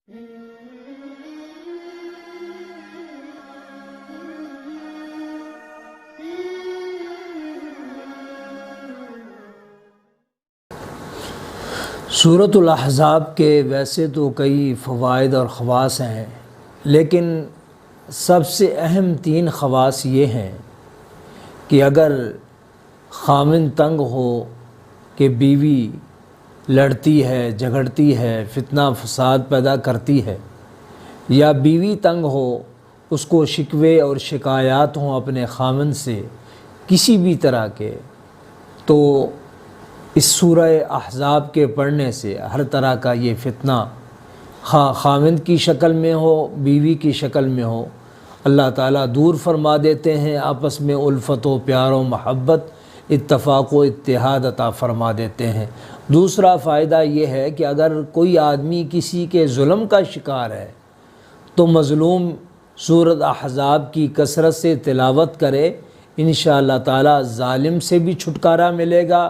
سورۃ الاحزاب کے ویسے تو کئی فوائد اور خواص ہیں، لیکن سب سے اہم 3 خواص یہ ہیں کہ اگر خاوند تنگ ہو کہ بیوی لڑتی ہے، جھگڑتی ہے، فتنہ فساد پیدا کرتی ہے، یا بیوی تنگ ہو، اس کو شکوے اور شکایات ہوں اپنے خاوند سے کسی بھی طرح کے، تو اس سورہ احزاب کے پڑھنے سے ہر طرح کا یہ فتنہ خاوند کی شکل میں ہو، بیوی کی شکل میں ہو، اللہ تعالیٰ دور فرما دیتے ہیں، آپس میں الفت و پیار و محبت، اتفاق و اتحاد عطا فرما دیتے ہیں۔ دوسرا فائدہ یہ ہے کہ اگر کوئی آدمی کسی کے ظلم کا شکار ہے تو مظلوم سورۃ احزاب کی کثرت سے تلاوت کرے، انشاءاللہ تعالیٰ ظالم سے بھی چھٹکارا ملے گا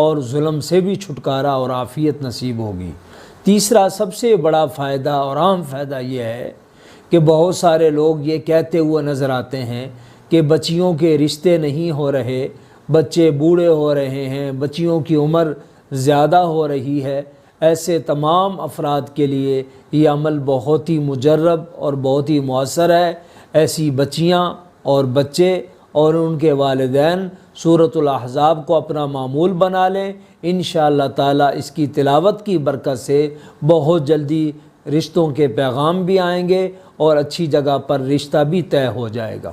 اور ظلم سے بھی چھٹکارا اور عافیت نصیب ہوگی۔ تیسرا سب سے بڑا فائدہ اور عام فائدہ یہ ہے کہ بہت سارے لوگ یہ کہتے ہوئے نظر آتے ہیں کہ بچیوں کے رشتے نہیں ہو رہے، بچے بوڑھے ہو رہے ہیں، بچیوں کی عمر زیادہ ہو رہی ہے۔ ایسے تمام افراد کے لیے یہ عمل بہت ہی مجرب اور بہت ہی مؤثر ہے۔ ایسی بچیاں اور بچے اور ان کے والدین سورۃ الاحزاب کو اپنا معمول بنا لیں، انشاءاللہ تعالیٰ اس کی تلاوت کی برکت سے بہت جلدی رشتوں کے پیغام بھی آئیں گے اور اچھی جگہ پر رشتہ بھی طے ہو جائے گا۔